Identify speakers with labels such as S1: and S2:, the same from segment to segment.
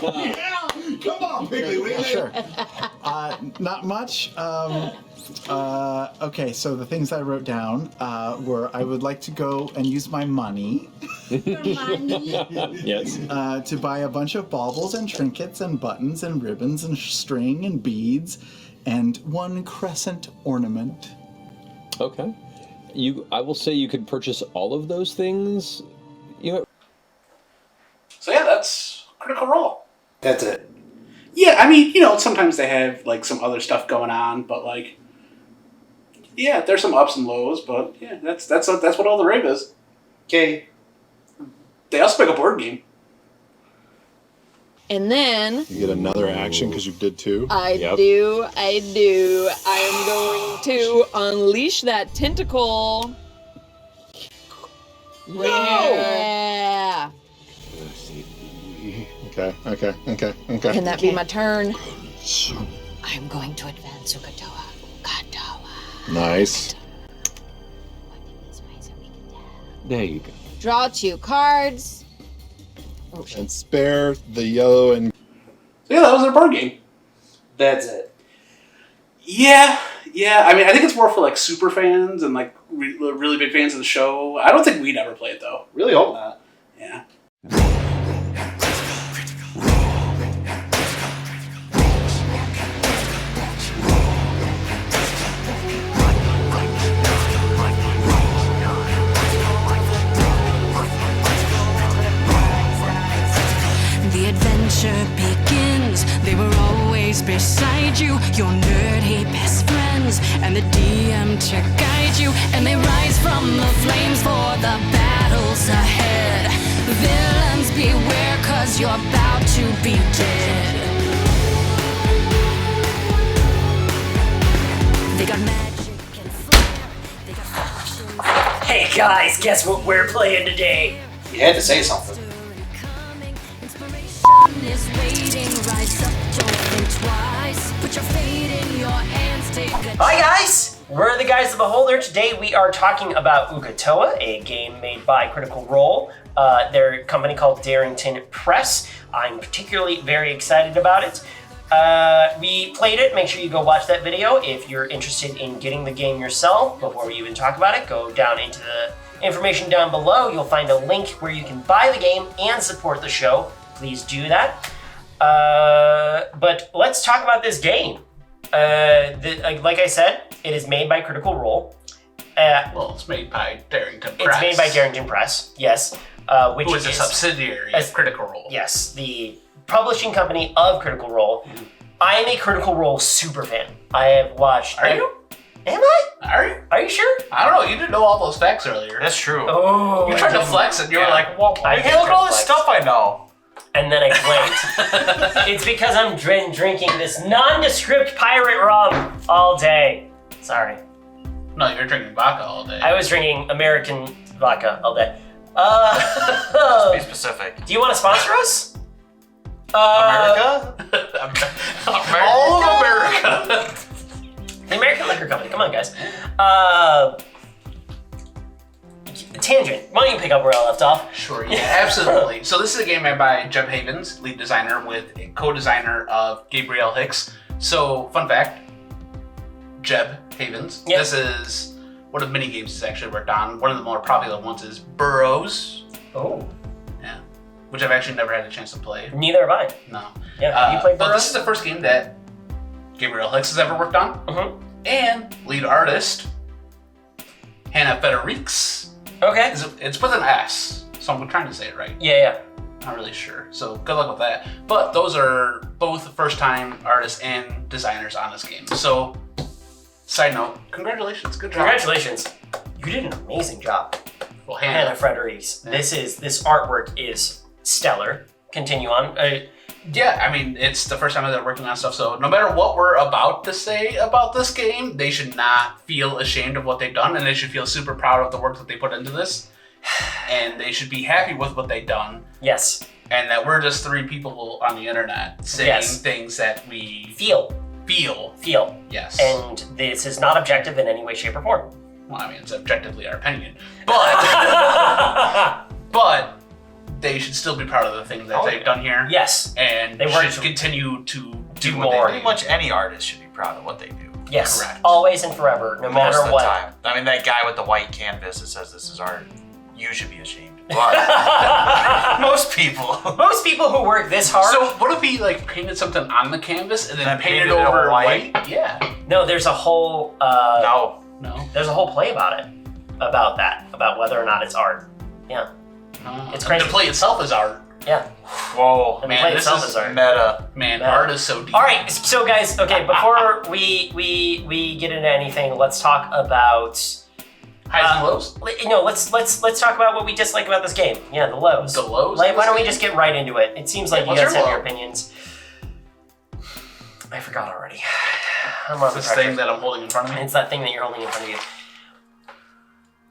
S1: Yeah! Come on, Piggly
S2: Sure. Not much. Okay, so the things I wrote down were I would like to go and use my money
S3: Yes.
S2: to buy a bunch of baubles and trinkets and buttons and ribbons and string and beads and one crescent ornament.
S3: Okay. I will say you could purchase all of those things.
S4: So yeah, that's Critical Role.
S5: That's it.
S4: Yeah, I mean, sometimes they have like some other stuff going on, but like, yeah, there's some ups and lows, but yeah, that's what all the rave is.
S5: Okay.
S4: They also make a board game.
S6: And then
S1: You get another action because you did two.
S6: I
S3: Yep.
S6: do. I am going to unleash that tentacle.
S4: No!
S6: Yeah.
S1: Okay.
S6: Can that be my turn?
S7: I'm going to advance Ukatoa.
S1: Nice.
S3: There you go.
S6: Draw 2 cards. Oh, shit.
S1: And spare the yellow and...
S4: So yeah, that was their board game.
S5: That's it.
S4: Yeah. I mean, I think it's more for like super fans and like really big fans of the show. I don't think we'd ever play it though.
S5: Really hope not.
S4: Yeah.
S8: The adventure begins. They were always beside you, your nerdy best friends, and the DM to guide you. And they rise from the flames for the battles ahead. Villains beware, 'cause you're about to be dead. They got magic and flair. They got factions.
S9: Hey guys, guess what we're playing today?
S5: You had to say something.
S8: Is waiting, rise up, don't think twice. Put your fate in your hands, take a
S9: Hi guys! We're the Guys of the Beholder. Today we are talking about Ukatoa, a game made by Critical Role, their company called Darrington Press. I'm particularly very excited about it. We played it. Make sure you go watch that video. If you're interested in getting the game yourself, before we even talk about it, go down into the information down below. You'll find a link where you can buy the game and support the show. Please do that. But let's talk about this game. Like I said, it is made by Critical Role.
S4: Well, it's made by Darrington Press.
S9: It's made by Darrington Press, yes. Which
S4: Who is a subsidiary of Critical Role.
S9: Yes, the publishing company of Critical Role. I am a Critical Role super fan. I have watched...
S4: Are you?
S9: Am I?
S4: Are you?
S9: Are you sure?
S4: I don't know. You didn't know all those facts earlier.
S5: That's true.
S9: Oh,
S4: You tried to flex and you were like, well,
S9: I
S4: hey,
S9: did
S4: look at all this
S9: flex.
S4: stuff I know.
S9: And then I blinked. It's because I'm drinking this nondescript pirate rum all day. Sorry.
S4: No, you're drinking vodka all day.
S9: I was drinking American vodka all day.
S5: Be specific.
S9: Do you want to sponsor us?
S5: America?
S4: All of America.
S9: The American Liquor Company. Come on, guys. Tangent. Why don't you pick up where I left off?
S4: Sure, yeah, absolutely. So this is a game made by Jeb Havens, lead designer, with a co-designer of Gabriel Hicks. So, fun fact, Jeb Havens.
S9: Yep.
S4: This is one of the mini games he's actually worked on. One of the more popular ones is Burrows.
S9: Oh.
S4: Yeah. Which I've actually never had a chance to play.
S9: Neither have I.
S4: No.
S9: Yeah, you played
S4: But this
S9: Burrows?
S4: is the first game that Gabriel Hicks has ever worked on.
S9: Mm-hmm.
S4: And lead artist, Hannah Federiks.
S9: Okay.
S4: It's with an S, so I'm trying to say it right.
S9: Yeah.
S4: Not really sure, so good luck with that. But those are both first-time artists and designers on this game. So, side note, congratulations, good job.
S9: Congratulations. You did an amazing job.
S4: Well,
S9: Hannah
S4: Hannah.
S9: Frederiks.
S4: Yeah.
S9: This artwork is stellar. Continue on.
S4: Yeah, I mean, it's the first time that they're working on stuff, so no matter what we're about to say about this game, they should not feel ashamed of what they've done, and they should feel super proud of the work that they put into this. And they should be happy with what they've done.
S9: Yes.
S4: And that we're just three people on the internet saying
S9: Yes.
S4: things that we
S9: Feel.
S4: feel. Yes.
S9: And this is not objective in any way, shape, or form.
S4: Well, I mean, it's objectively our opinion. But they should still be proud of the things that they've done here.
S9: Yes.
S4: And
S9: They
S4: they
S9: worked
S4: should continue to do
S9: more.
S4: what they
S5: Pretty
S4: do.
S5: much any artist should be proud of what they do.
S9: Yes.
S4: Correct.
S9: Always and forever, no
S5: Most
S9: matter
S5: of the
S9: what.
S5: time. I mean, that guy with the white canvas that says this is art, you should be ashamed. But most people.
S9: Most people who work this hard.
S4: So what if he like painted something on the canvas and then
S5: And
S4: painted
S5: painted it
S4: over
S5: white?
S4: Yeah.
S9: no, there's a whole
S5: No.
S4: No.
S9: there's a whole play about it, about that, about whether or not it's art. Yeah, It's crazy.
S4: The play itself is art.
S9: yeah.
S5: Whoa.
S9: And
S4: Man,
S9: the play
S4: this
S9: itself
S4: is
S9: is art.
S5: Meta.
S4: Man,
S9: Yeah.
S4: art is so deep.
S9: All right, so guys, okay, before we get into anything, let's talk about
S4: Highs and lows.
S9: let's talk about what we dislike about this game. Yeah, the lows.
S4: The lows
S9: Like,
S4: of
S9: why
S4: this
S9: don't we
S4: game?
S9: just get right into it? It seems like you
S4: what's
S9: guys
S4: your
S9: have your
S4: low?
S9: opinions. I forgot already. I'm
S4: It's
S9: on
S4: this
S9: pressure.
S4: thing that I'm holding in front of me.
S9: It's that thing that you're holding in front of you.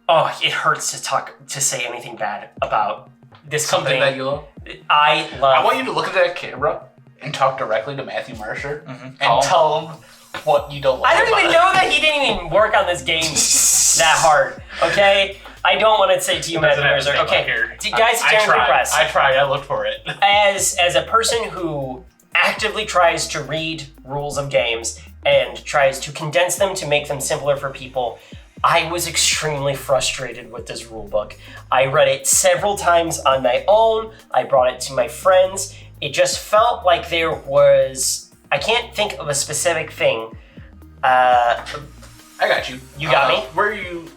S9: Oh, it hurts to say anything bad about this
S4: Something
S9: company.
S4: that you love.
S9: I love.
S4: I want you to look at that camera and talk directly to Matthew Mercer and
S5: Call him.
S4: tell him what you don't like.
S9: I don't even know that he didn't even work on this game that hard. Okay, I don't want to say to you, Matthew Mercer. Okay, guys,
S4: I
S9: Darren
S4: tried.
S9: Press.
S4: I tried. I looked for it.
S9: as a person who actively tries to read rules of games and tries to condense them to make them simpler for people, I was extremely frustrated with this rule book. I read it several times on my own. I brought it to my friends. It just felt like there was, I can't think of a specific thing.
S4: I got you.
S9: You got me?
S4: Where you?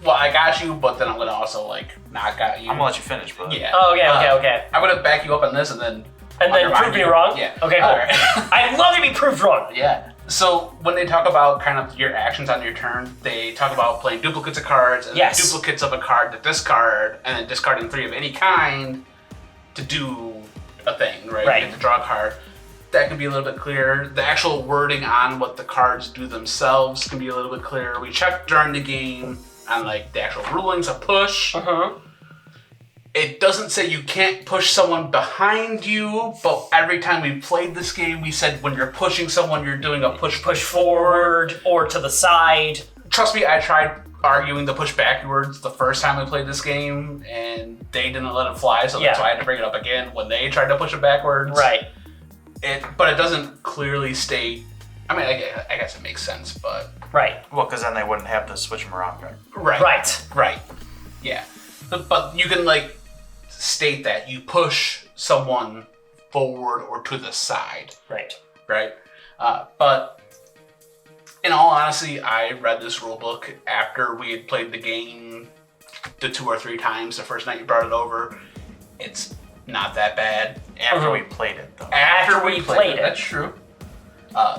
S4: Well, I got you, but then I'm gonna also like not got you.
S5: I'm gonna let you finish, but
S4: Yeah.
S9: Oh, okay.
S4: I'm gonna back you up on this and then.
S9: And then
S4: undermine
S9: prove me
S4: you.
S9: wrong?
S4: Yeah.
S9: Okay, cool.
S4: All right.
S9: I'd love to be proved wrong.
S4: Yeah. So when they talk about kind of your actions on your turn, they talk about playing duplicates of cards and
S9: Yes.
S4: duplicates of a card to discard, and then discarding 3 of any kind to do a thing, right?
S9: Right.
S4: You get to draw a card. That can be a little bit clearer. The actual wording on what the cards do themselves can be a little bit clearer. We checked during the game on like the actual rulings of push. It doesn't say you can't push someone behind you, but every time we played this game, we said when you're pushing someone, you're doing a push
S9: Forward or to the side.
S4: Trust me, I tried arguing the push backwards the first time we played this game, and they didn't let it fly, so that's
S9: Yeah.
S4: why I had to bring it up again when they tried to push it backwards.
S9: Right.
S4: But it doesn't clearly state. I mean, I guess it makes sense, but
S9: Right.
S5: well, because then they wouldn't have to switch them around. Right?
S9: Right.
S4: Yeah. But you can like state that you push someone forward or to the side,
S9: Right.
S4: right? But in all honesty, I read this rule book after we had played the game the 2 or 3 times the first night you brought it over. It's not that bad.
S5: After we played it, though.
S4: After we
S9: played it.
S4: That's true.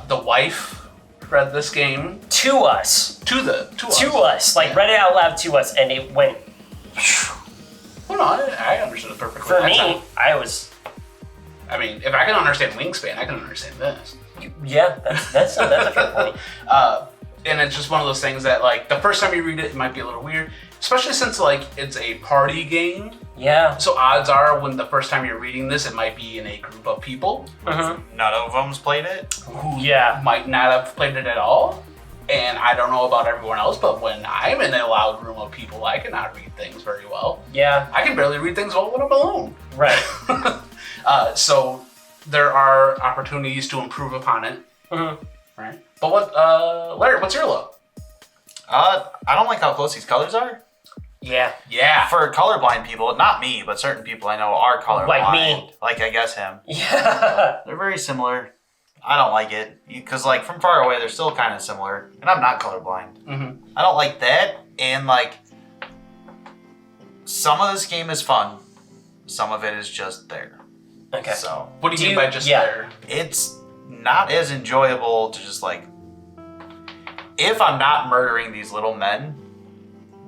S4: The wife read this game
S9: To us.
S4: to us.
S9: Like,
S4: Yeah.
S9: read it out loud to us, and it went.
S4: Well, no, I understood it perfectly.
S9: For
S4: that
S9: me,
S4: time.
S9: I was.
S4: I mean, if I can understand Wingspan, I can understand this.
S9: Yeah, that's a fair point.
S4: And it's just one of those things that, like, the first time you read it, it might be a little weird, especially since, like, it's a party game.
S9: Yeah.
S4: So odds are, when the first time you're reading this, it might be in a group of people
S5: None of them's played it.
S4: who
S9: Yeah.
S4: might not have played it at all. And I don't know about everyone else, but when I'm in a loud room of people, I cannot read things very well.
S9: Yeah.
S4: I can barely read things well when I'm alone.
S9: Right.
S4: So there are opportunities to improve upon it, right? But what, Larry? What's your low?
S5: I don't like how close these colors are.
S9: Yeah.
S4: Yeah,
S5: For colorblind people, not me, but certain people I know are colorblind.
S9: Like me.
S5: Like, I guess him.
S9: Yeah.
S5: They're very similar. I don't like it. Because, like, from far away, they're still kind of similar. And I'm not colorblind. I don't like that. And, like, some of this game is fun. Some of it is just there.
S9: Okay.
S5: So,
S4: what do you mean by just
S9: yeah.
S4: there?
S5: it's not as enjoyable to just, like... If I'm not murdering these little men,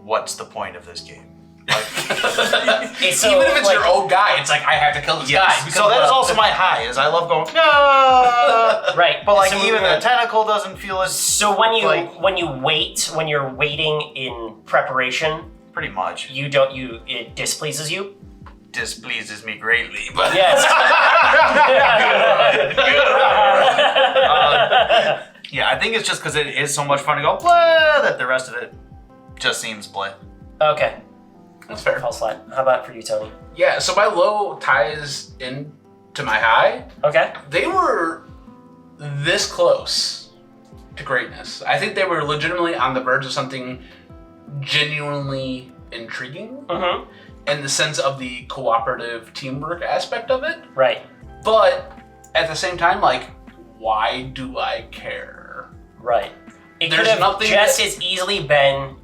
S5: what's the point of this game? Like...
S9: So,
S4: Even if it's
S9: like,
S4: your own guy, it's like I have to kill this guy. because
S5: So that is
S4: well,
S5: also my high, is I love going, no!
S9: Right.
S5: But like
S9: So
S5: even
S9: we're-
S5: the tentacle doesn't feel as
S9: So when
S5: like,
S9: you're waiting in preparation,
S5: pretty much
S9: it displeases you?
S5: displeases me greatly. But
S9: Yes.
S5: yeah, I think it's just because it is so much fun to go blah that the rest of it just seems blah.
S9: Okay.
S4: That's fair.
S9: Falls flat. How about for you, Tony?
S4: Yeah, so my low ties into my high.
S9: Okay.
S4: They were this close to greatness. I think they were legitimately on the verge of something genuinely intriguing
S9: Mm-hmm.
S4: in the sense of the cooperative teamwork aspect of it.
S9: Right.
S4: But at the same time, like, why do I care?
S9: Right. It
S4: There's
S9: could have
S4: nothing
S9: just
S4: that-
S9: as easily been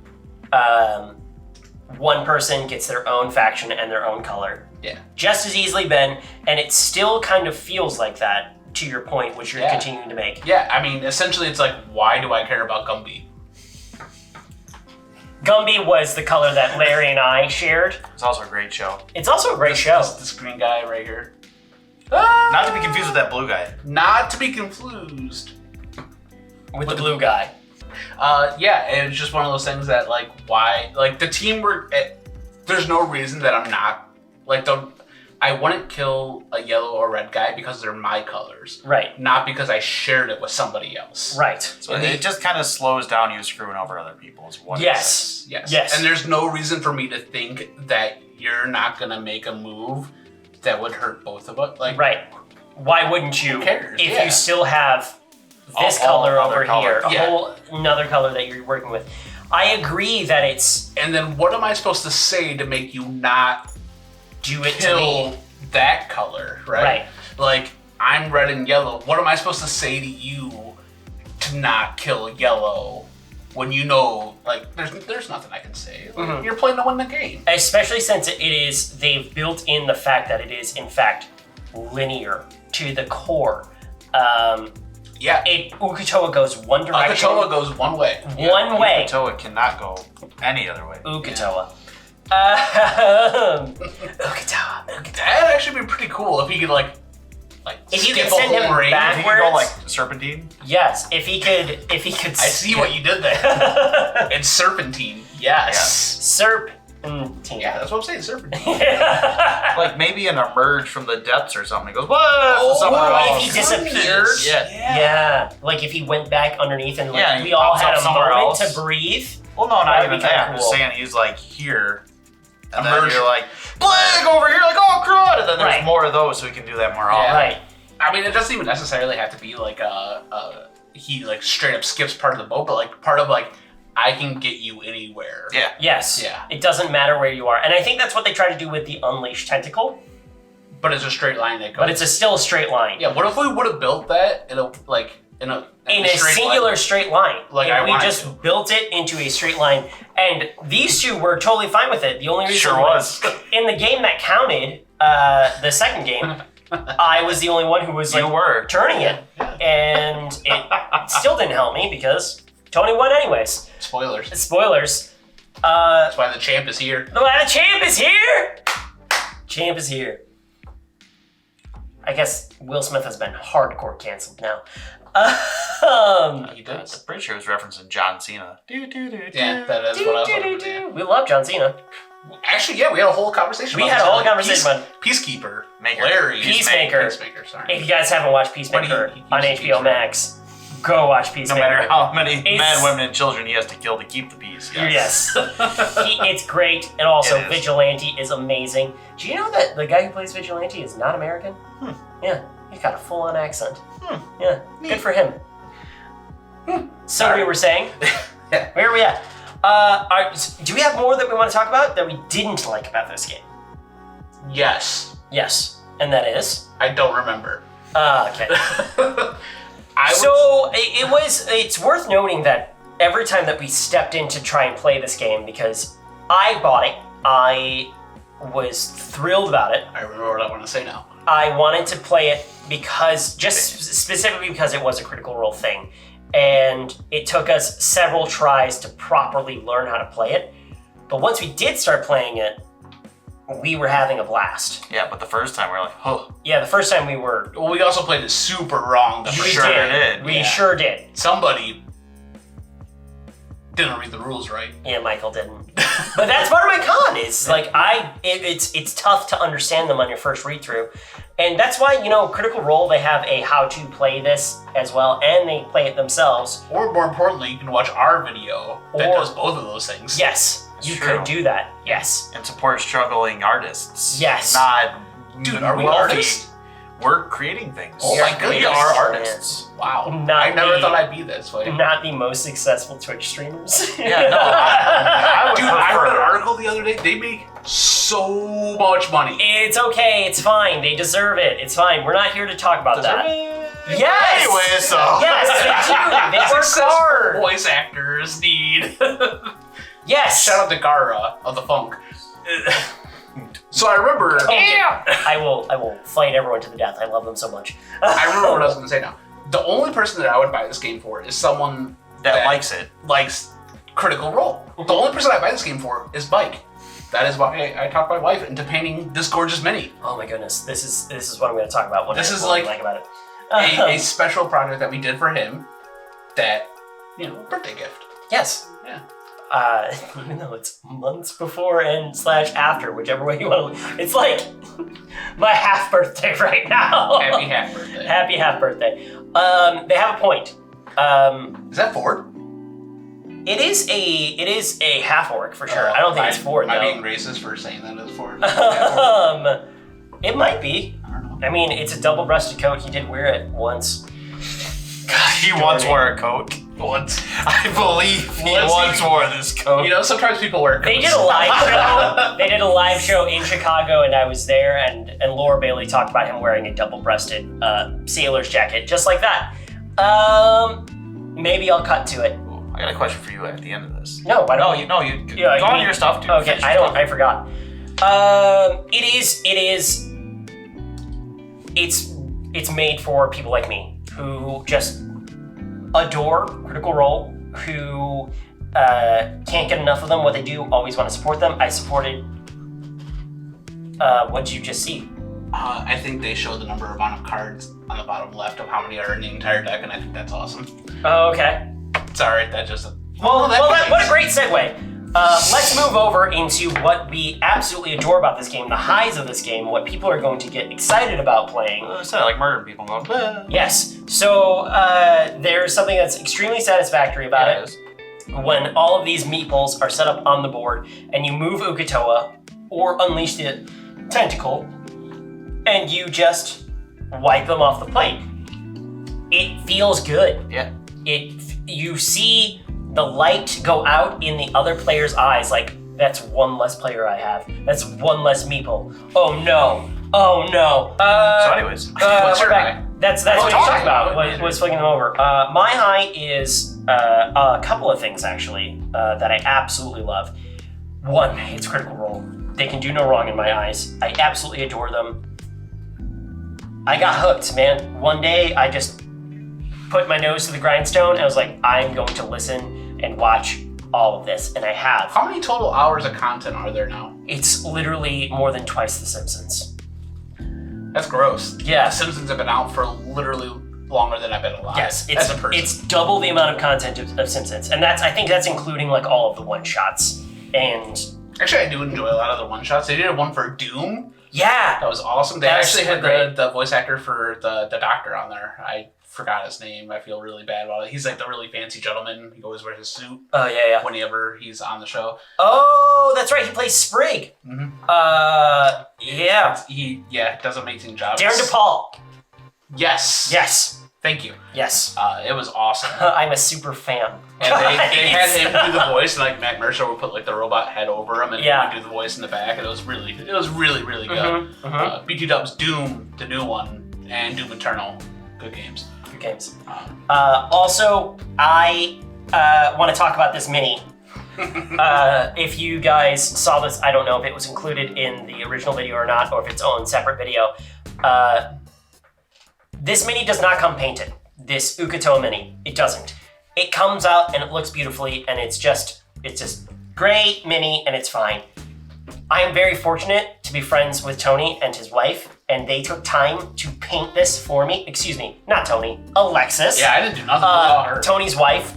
S9: one person gets their own faction and their own color.
S4: Yeah.
S9: Just as easily been, and it still kind of feels like that, to your point, which you're
S4: Yeah.
S9: continuing to make.
S4: Yeah, I mean, essentially it's like, why do I care about Gumby?
S9: Gumby was the color that Larry and I shared.
S5: It's also a great show.
S9: It's also a great show.
S4: This green guy right here.
S5: Not to be confused with that blue guy.
S4: Not to be confused.
S9: With the blue guy.
S4: Yeah, it's just one of those things that, like, why, like, the teamwork, there's no reason that I'm not, like, I wouldn't kill a yellow or red guy because they're my colors.
S9: Right.
S4: Not because I shared it with somebody else.
S9: Right.
S5: So it just kind of slows down you screwing over other people is what
S9: Yes.
S4: Yes.
S9: Yes.
S4: And there's no reason for me to think that you're not gonna make a move that would hurt both of us. Like,
S9: Right. Why wouldn't you?
S4: Who cares?
S9: If
S4: Yeah.
S9: you still have this
S5: A whole
S9: color
S5: other
S9: over
S5: color.
S9: here, a
S4: Yeah.
S9: whole another color that you're working with. I agree that it's
S4: And then what am I supposed to say to make you not
S9: do it to
S4: kill
S9: me.
S4: that color, right?
S9: Right.
S4: Like, I'm red and yellow. What am I supposed to say to you to not kill yellow when you know, like, there's nothing I can say. Like,
S9: Mhm.
S4: You're playing to win the game.
S9: Especially since they've built in the fact that it is in fact linear to the core.
S4: Yeah.
S9: Ukatoa goes one direction.
S4: Akatoa goes one way.
S9: One way.
S5: Ukatoa cannot go any other way.
S9: Ukatoa. Ukatoa.
S4: That'd actually be pretty cool if he could, like
S9: If you
S4: skip
S9: could send
S4: a whole
S9: him
S4: range.
S9: back-
S5: If you could go like
S9: Backwards?
S5: serpentine.
S9: Yes, if he could.
S4: I see what you did there. It's serpentine. Yes.
S9: Serpentine.
S4: Yeah, that's what I'm saying. Serpentine.
S5: Like maybe an emerge from the depths or something. He goes, what? Somewhere
S9: if
S5: else.
S9: he disappeared.
S5: Yeah.
S9: Yeah, like if he went back underneath and like
S5: Yeah, he
S9: we all
S5: pops
S9: had
S5: up
S9: a
S5: somewhere
S9: moment
S5: else.
S9: to breathe.
S5: Well, no, not
S9: That'd
S5: even
S9: be kinda
S5: that. I'm just
S9: cool.
S5: saying he's like here. And
S4: Emerge.
S5: then you're like, Blig over here, like, oh, crud. And then there's
S9: Right.
S5: more of those, so we can do that more often.
S9: Right.
S4: I mean, it doesn't even necessarily have to be like he like straight up skips part of the boat, but like part of like I can get you anywhere.
S5: Yeah.
S9: Yes.
S4: Yeah.
S9: It doesn't matter where you are, and I think that's what they try to do with the Unleashed Tentacle.
S4: But it's a straight line that goes.
S9: But it's still a straight line.
S4: Yeah. What if we would have built that in a
S9: In a singular straight line.
S4: Like
S9: if
S4: I
S9: we
S4: wanted
S9: just
S4: to.
S9: built it into a straight line, and these two were totally fine with it. The only reason
S5: Sure was.
S9: in the game that counted, the second game, I was the only one who was
S5: You
S9: like
S5: were.
S9: turning it, and it still didn't help me because Tony won anyways.
S4: Spoilers.
S9: Spoilers.
S4: That's why the champ is here.
S9: The champ is here. Champ is here. I guess Will Smith has been hardcore canceled now.
S4: He did.
S5: I'm pretty sure it was referencing John Cena.
S4: Yeah, that is what I was looking for. Yeah.
S9: We love John Cena.
S4: Actually, yeah, we had a whole conversation.
S9: We
S4: about
S9: had
S4: this.
S9: a whole
S4: Like,
S9: conversation about-
S4: Peacekeeper,
S5: Maker.
S4: Larry,
S9: Peacemaker.
S4: Peacemaker. Sorry.
S9: If you guys haven't watched Peacemaker
S4: But he
S9: on
S4: used to be
S9: HBO
S4: true.
S9: Max, go watch
S5: No
S9: Peacemaker.
S5: matter how many
S9: It's-
S5: men, women, and children he has to kill to keep the peace.
S9: Yes. It's great. And also,
S5: It is.
S9: Vigilante is amazing. Do you know that the guy who plays Vigilante is not American? Yeah, he's got a full-on accent. Yeah, good for him. So
S4: Sorry.
S9: we were saying, where are we at? Do we have more that we want to talk about that we didn't like about this game?
S4: Yes.
S9: Yes, and that is?
S4: I don't remember.
S9: Okay. It's worth noting that every time that we stepped in to try and play this game, because I bought it, I was thrilled about it.
S4: I remember what I want to say now.
S9: I wanted to play it because, specifically because it was a Critical Role thing. And it took us several tries to properly learn how to play it. But once we did start playing it, we were having a blast.
S5: Yeah, but the first time we were like, oh.
S9: Yeah, the first time we were...
S4: Well, we also played it super wrong. The
S9: We
S4: first
S5: sure
S4: time.
S5: did.
S9: We
S4: Yeah.
S9: sure did.
S4: Somebody didn't read the rules right.
S9: Yeah, Michael didn't. But that's part of my con. Is like it's tough to understand them on your first read through, and that's why Critical Role, they have a how to play this as well, and they play it themselves.
S4: Or more importantly, you can watch our video that
S9: Or-
S4: does both of those things.
S9: Yes. You
S5: True.
S9: could do that. Yes.
S5: And support struggling artists.
S9: Yes.
S5: Not
S4: Dude, are we
S5: wealthy.
S4: artists?
S5: We're creating things.
S4: Oh my goodness.
S5: We are artists.
S4: Wow.
S9: Not
S4: I never
S9: the-
S4: thought I'd be this way.
S9: Not the most successful Twitch streamers.
S5: Yeah, no. I would
S4: Dude, I read an
S5: prefer.
S4: article the other day. They make so much money.
S9: It's okay. It's fine. They deserve it. It's fine. We're not here to talk about that. Yes.
S5: Anyway, so.
S9: Yes, they do. They work
S4: Successful
S9: hard.
S4: voice actors need.
S9: Yes.
S4: Shout out to Gara of the Funk. So I remember.
S9: I will fight everyone to the death. I love them so much.
S4: I remember what I was going to say now. The only person that I would buy this game for is someone
S5: That likes it.
S4: likes Critical Role. The only person I buy this game for is Mike. That is why I talked my wife into painting this gorgeous mini.
S9: Oh my goodness. This is what I'm going to talk about.
S4: This is
S9: what I like about it.
S4: A special project that we did for him. That, birthday gift.
S9: Yes.
S4: Yeah.
S9: Even though it's months before and / after, whichever way you want to. It's like my half birthday right now.
S4: Happy half birthday.
S9: Happy half birthday. They have a point.
S4: Is that Ford?
S9: It is a half orc for sure. I don't think it's Ford
S4: Am I
S9: though.
S4: being racist for saying that it's Ford?
S9: It might be.
S4: I don't know.
S9: I mean, it's a double-breasted coat. He did wear it once.
S5: He once wore a coat.
S4: Once.
S5: I believe he
S4: Once
S5: once
S4: he-
S5: wore this coat.
S4: Sometimes people wear coats.
S9: They did a live show. They did a live show in Chicago, and I was there. And Laura Bailey talked about him wearing a double-breasted sailor's jacket, just like that. Maybe I'll cut to it.
S5: I got a question for you at the end of this.
S9: No, why don't
S5: No,
S9: we?
S5: you
S9: Yeah,
S5: go
S9: you
S5: on
S9: mean-
S5: your stuff, dude.
S9: Okay,
S5: Finish
S9: I
S5: your
S9: don't.
S5: stuff.
S9: I forgot. It's made for people like me who just adore Critical Role, who can't get enough of them. What they do, always want to support them. I supported. What'd you just see?
S4: I think they show the amount of cards on the bottom left of how many are in the entire deck, and I think that's awesome.
S9: Oh, okay.
S4: Sorry, that just.
S9: What a great segue. Let's move over into what we absolutely adore about this game, the highs of this game, what people are going to get excited about playing.
S5: I said I like murdering people. Going, "Bah."
S9: Yes. So there's something that's extremely satisfactory about
S5: Yeah,
S9: it.
S5: it is.
S9: When all of these meeples are set up on the board and you move Ukatoa or unleash the tentacle and you just wipe them off the plate. It feels good.
S5: Yeah.
S9: You see the light go out in the other player's eyes, like, that's one less player I have. That's one less meeple. Oh no. Oh no.
S5: So anyways,
S4: What's your
S9: we're back.
S4: high?
S9: That's what you're talking about. Was flicking them over. My high is a couple of things actually that I absolutely love. One, it's Critical Role. They can do no wrong in my eyes. I absolutely adore them. I got hooked, man. One day I just put my nose to the grindstone and I was like, I'm going to listen and watch all of this, and I have.
S4: How many total hours of content are there now?
S9: It's literally more than twice The Simpsons.
S4: That's gross.
S9: Yeah.
S4: The Simpsons have been out for literally longer than I've been alive.
S9: Yes,
S4: as a person.
S9: it's double the amount of content of Simpsons, and I think that's including like all of the one shots. And
S4: Actually, I do enjoy a lot of the one shots. They did one for Doom.
S9: yeah,
S4: That was awesome. They
S9: That was
S4: actually had
S9: super
S4: the voice actor for the doctor on there. I forgot his name. I feel really bad about it. He's like the really fancy gentleman. He always wears his suit
S9: oh yeah.
S4: whenever he's on the show.
S9: Oh, that's right. He plays Sprig.
S4: Mhm.
S9: Yeah.
S4: He does an amazing job.
S9: Darren DePaul.
S4: Yes.
S9: Yes.
S4: Thank you.
S9: Yes.
S4: It was awesome.
S9: I'm a super fan.
S4: And they had
S9: Guys.
S4: him do the voice, and like Matt Mercer would put like the robot head over him, and
S9: Yeah.
S4: he would do the voice in the back, and it was really really good.
S9: Mhm,
S4: BT Dub's Doom, the new one, and Doom Eternal, good games.
S9: Good games. Also, I want to talk about this mini. If you guys saw this, I don't know if it was included in the original video or not, or if it's own separate video. This mini does not come painted. This Ukatoa mini, it doesn't. It comes out and it looks beautifully, and it's just great mini, and it's fine. I am very fortunate to be friends with Tony and his wife, and they took time to paint this for me. Excuse me, not Tony, Alexis.
S4: Yeah, I didn't do nothing without her.
S9: Tony's wife,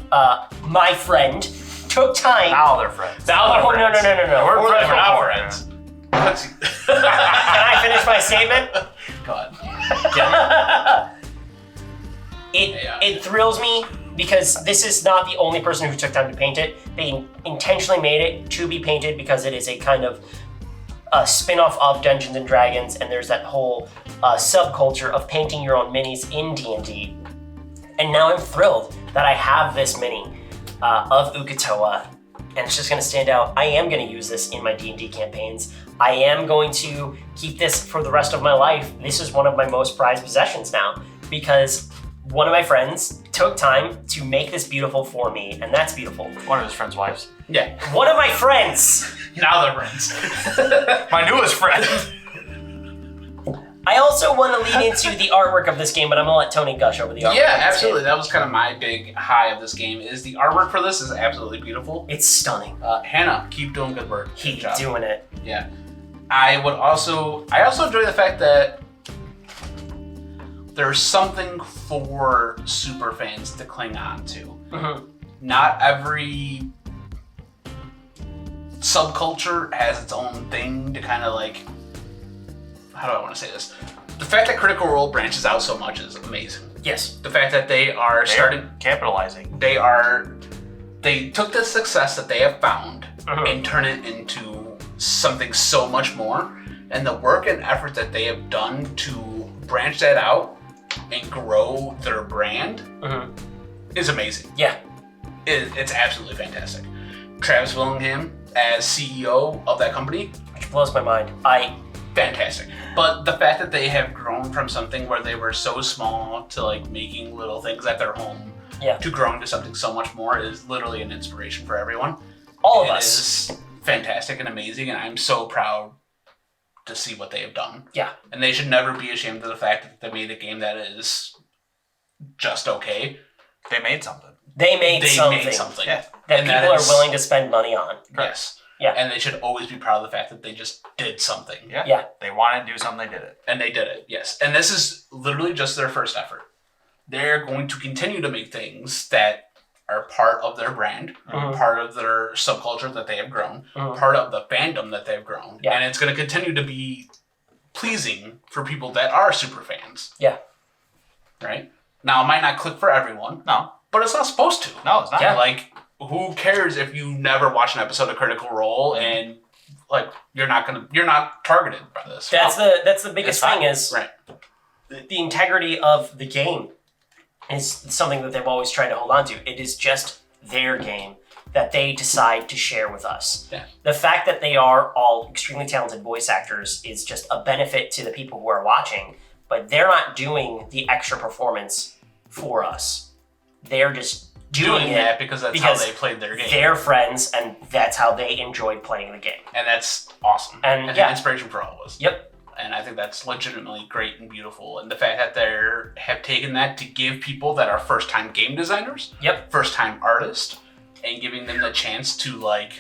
S9: my friend, took time.
S5: now they're friends.
S4: Now they're
S9: Oh,
S4: friends.
S9: no.
S5: We're
S4: We're
S5: friends
S4: not
S5: before.
S4: friends.
S9: Can I finish my statement?
S4: God.
S9: It thrills me because this is not the only person who took time to paint it. They intentionally made it to be painted because it is a kind of spin-off of Dungeons and Dragons, and there's that whole subculture of painting your own minis in D&D. And now I'm thrilled that I have this mini of Ukatoa, and it's just going to stand out. I am going to use this in my D&D campaigns. I am going to keep this for the rest of my life. This is one of my most prized possessions now, because one of my friends took time to make this beautiful for me, and that's beautiful.
S5: One of his friend's wives.
S4: Yeah.
S9: One of my friends!
S4: Now they're friends.
S5: My newest friend.
S9: I also want to lead into the artwork of this game, but I'm gonna let Tony gush over the artwork.
S4: Yeah,
S9: of this
S4: absolutely.
S9: game.
S4: That was kind of my big high of this game. Is the artwork for this is absolutely beautiful.
S9: It's stunning.
S4: Hannah, keep doing good work. Good
S9: Keep
S4: job.
S9: doing it.
S4: Yeah. I also enjoy the fact that there's something for super fans to cling on to.
S9: Mm-hmm.
S4: Not every subculture has its own thing to kind of like, how do I want to say this? The fact that Critical Role branches out so much is amazing.
S9: Yes.
S4: The fact that they are starting,
S5: capitalizing.
S4: they took the success that they have found
S9: Mhm.
S4: and turn it into something so much more. And the work and effort that they have done to branch that out and grow their brand
S9: Mm-hmm.
S4: is amazing.
S9: Yeah.
S4: It's absolutely fantastic. Travis Willingham as CEO of that company,
S9: Which blows my mind.
S4: fantastic. But the fact that they have grown from something where they were so small to like making little things at their home
S9: Yeah.
S4: to growing to something so much more is literally an inspiration for everyone.
S9: All of
S4: It
S9: us.
S4: is fantastic and amazing, and I'm so proud to see what they have done.
S9: Yeah.
S4: And they should never be ashamed of the fact that they made a game that is just okay.
S5: They made something.
S9: They made
S4: They
S9: something,
S4: made something.
S5: Yeah.
S9: that
S4: And
S9: people
S4: that
S9: are
S4: is-
S9: willing to spend money on.
S4: Yes.
S9: Yeah.
S4: And they should always be proud of the fact that they just did something.
S5: Yeah.
S9: Yeah.
S5: They wanted to do something, they did it.
S4: And they did it, yes. And this is literally just their first effort. They're going to continue to make things that are part of their brand,
S9: Mhm.
S4: part of their subculture that they have grown,
S9: Mhm.
S4: part of the fandom that they've grown.
S9: Yeah.
S4: And it's going to continue to be pleasing for people that are super fans.
S9: Yeah.
S4: Right? Now, it might not click for everyone,
S5: No.
S4: but it's not supposed to.
S5: No, it's not.
S9: Yeah.
S4: Like, who cares if you never watch an episode of Critical Role and like you're not targeted by this.
S9: That's the biggest
S4: It's fine.
S9: thing is
S4: Right.
S9: the integrity of the game is something that they've always tried to hold on to. It is just their game that they decide to share with us.
S4: Yeah.
S9: The fact that they are all extremely talented voice actors is just a benefit to the people who are watching, but they're not doing the extra performance for us. They're just doing
S4: that
S9: it
S4: because that's
S9: because
S4: how they played their game.
S9: they're friends and that's how they enjoyed playing the game.
S4: And that's awesome.
S9: And,
S4: an
S9: yeah.
S4: inspiration for all of us.
S9: Yep.
S4: And I think that's legitimately great and beautiful. And the fact that they have taken that to give people that are first-time game designers,
S9: Yep.
S4: first-time artists, and giving them the chance to like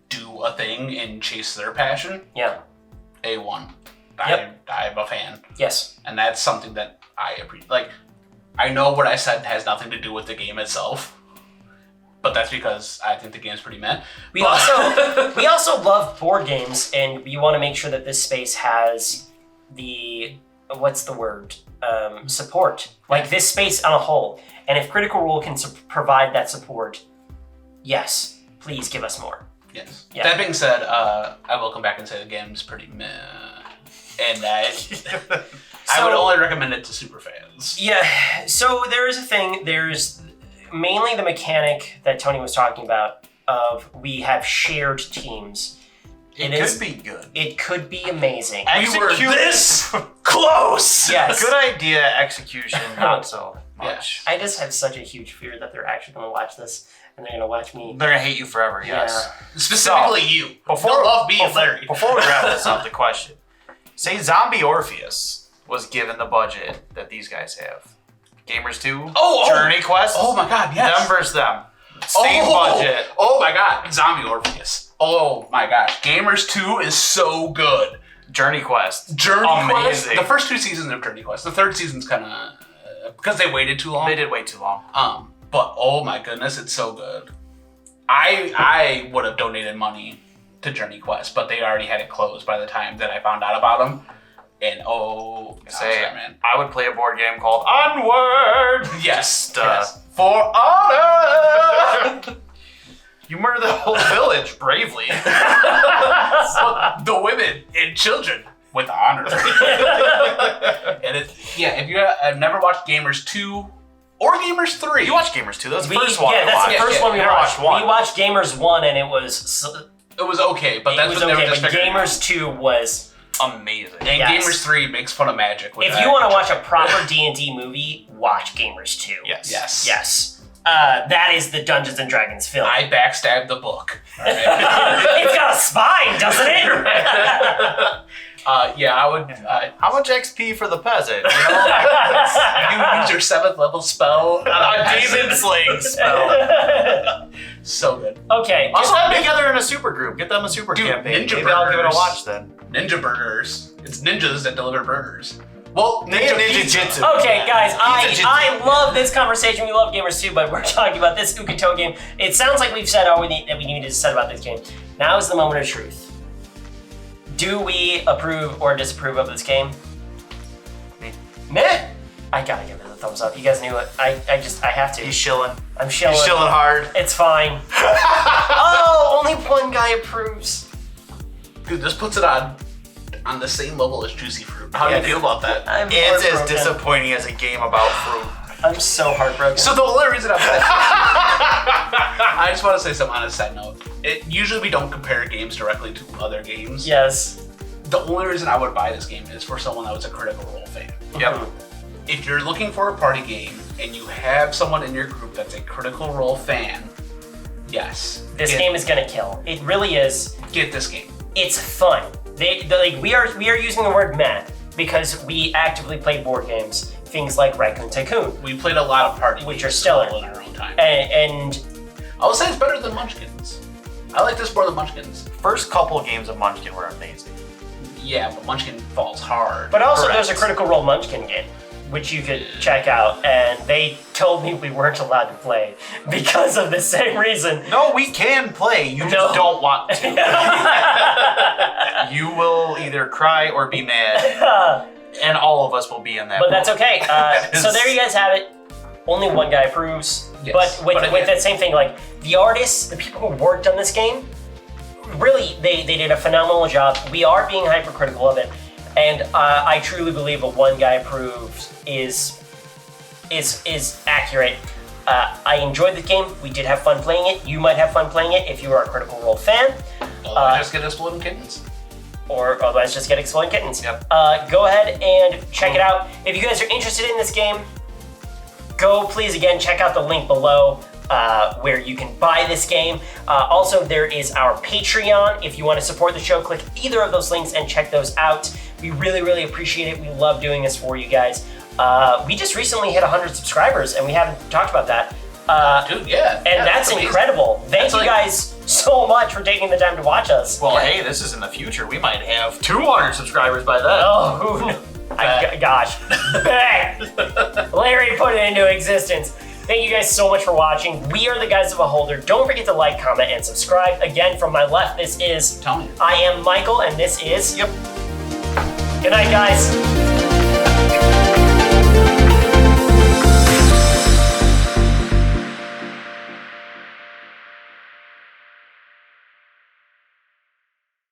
S4: do a thing and chase their passion.
S9: Yeah.
S4: A1.
S9: Yep.
S4: I'm a fan.
S9: Yes.
S4: And that's something that I appreciate. Like, I know what I said has nothing to do with the game itself, but that's because I think the game's pretty meh.
S9: We also love board games, and we want to make sure that this space has the support, like this space on a whole. And if Critical Role can provide that support, yes, please give us more.
S4: Yes.
S9: Yeah.
S4: That being said, I will come back and say the game's pretty meh, and I would only recommend it to super fans.
S9: Yeah. So there is a thing. There's mainly the mechanic that Tony was talking about of we have shared teams.
S5: It
S9: is-
S5: could be good.
S9: It could be amazing.
S4: We were
S5: Execute
S4: this close.
S9: Yes.
S5: Good idea, execution, not so much.
S9: I just have such a huge fear that they're actually going to watch this and they're going to watch me.
S5: They're gonna hate you forever, yes.
S4: Specifically you. They'll love me and Larry.
S5: Before we wrap this up, the question. Say Zombie Orpheus was given the budget that these guys have. Gamers 2, Journey Quest.
S4: Oh my god, yes.
S5: Them versus them. Same budget.
S4: Oh my god, Zombie Orpheus. Oh my gosh, Gamers 2 is so good.
S5: Journey Quest.
S4: Journey Quest.
S5: Amazing.
S4: The first 2 seasons of Journey Quest. The third season's kind of because they waited too long.
S5: They did wait too long.
S4: But oh my goodness, it's so good. I would have donated money to Journey Quest, but they already had it closed by the time that I found out about them. And oh,
S5: Say,
S4: sorry, man.
S5: I would play a board game called Onward.
S4: Yes,
S5: Just,
S4: yes. For honor.
S5: You murder the whole village bravely.
S4: The women and children with honor. And if you have never watched Gamers 2 or Gamers 3,
S5: You watched Gamers 2. That was the first one.
S9: Yeah, that's the
S5: we
S9: first
S5: watched.
S9: one we
S5: Never
S9: watched.
S5: one.
S9: We watched Gamers 1 and it was
S4: it was okay, but that's
S9: it was
S4: what they
S9: okay,
S4: were just
S9: but
S4: figuring
S9: Gamers
S4: out.
S9: 2 was.
S5: Amazing.
S4: And
S9: Yes.
S4: Gamers 3 makes fun of magic. With
S9: If
S4: that.
S9: you want to watch a proper D&D movie, watch Gamers 2.
S5: Yes.
S4: Yes.
S9: Yes. That is the Dungeons and Dragons film.
S4: I backstabbed the book. All right.
S9: It's got a spine, doesn't it?
S4: Yeah, I would.
S5: How much XP for the peasant? You know?
S4: You use your 7th level spell.
S5: A demon slaying spell.
S4: So good.
S9: Okay.
S5: Also, I'm together in a super group. Get them a super
S4: Dude,
S5: campaign.
S4: Ninja
S5: Maybe I'll give it a
S4: Burgers.
S5: watch then.
S4: Ninja burgers. It's ninjas that deliver burgers. Well,
S5: They have Ninja
S4: pizza.
S5: Jitsu.
S9: Okay, guys,
S5: Pizza
S9: I love this conversation. We love Gamers 2, but we're talking about this Ukito game. It sounds like we've said all that we needed to say about this game. Now is the moment of truth. Do we approve or disapprove of this game? Meh. I gotta give it a thumbs up. You guys knew it. I have to.
S5: He's shilling.
S9: I'm shilling.
S5: He's shilling hard.
S9: It's fine. Oh, only one guy approves.
S4: Dude, this puts it on the same level as Juicy Fruit. How do you
S9: Yes.
S4: feel about that?
S9: I'm
S5: It's as
S9: heartbroken.
S5: disappointing as a game about fruit.
S9: I'm so heartbroken.
S4: So the only reason I'm I just want to say something on a side note. Usually we don't compare games directly to other games.
S9: Yes.
S4: The only reason I would buy this game is for someone that was a Critical Role fan.
S5: Yep.
S4: If you're looking for a party game and you have someone in your group that's a Critical Role fan, yes.
S9: This game is gonna kill. It really is.
S4: Get this game.
S9: It's fun. We are using the word meh because we actively play board games. Things like Raccoon Tycoon,
S4: We played a lot of party
S9: which
S4: games
S9: are
S4: as
S9: stellar.
S4: well in our own time.
S9: And
S4: I would say it's better than Munchkins. I like this more than Munchkins.
S5: First couple games of Munchkin were amazing.
S4: Yeah, but Munchkin falls hard.
S9: but also
S5: Correct.
S9: there's a Critical Role Munchkin game, which you could check out. And they told me we weren't allowed to play because of the same reason.
S5: No, we can play. You just
S9: No.
S5: don't want to. You will either cry or be mad, and all of us will be in that.
S9: But that's
S5: boat.
S9: okay. So there you guys have it. Only one guy approves.
S4: Yes,
S9: But with
S4: again-
S9: that same thing, like the artists, the people who worked on this game, really they did a phenomenal job. We are being hypercritical of it, and I truly believe a one guy approves is accurate. I enjoyed the game. We did have fun playing it. You might have fun playing it if you are a Critical Role fan.
S4: Just get Exploding Kittens.
S9: Or otherwise just get Exploding Kittens.
S5: Yep.
S9: Go ahead and check it out. If you guys are interested in this game, go please again check out the link below where you can buy this game. Also, there is our Patreon. If you want to support the show, click either of those links and check those out. We really, really appreciate it. We love doing this for you guys. We just recently hit 100 subscribers and we haven't talked about that.
S4: Dude, yeah.
S9: And
S4: yeah,
S9: that's
S4: amazing.
S9: incredible. Thank
S4: That's
S9: you
S4: like-
S9: guys so much for taking the time to watch us.
S5: Well, hey, this is in the future. We might have 200 subscribers by then.
S9: Oh, who knew? Gosh. Bang! Larry put it into existence. Thank you guys so much for watching. We are the Guys of a Holder. Don't forget to like, comment, and subscribe. Again, from my left, this is
S4: Tony.
S9: I am Michael, and this is... Yep. Good night, guys.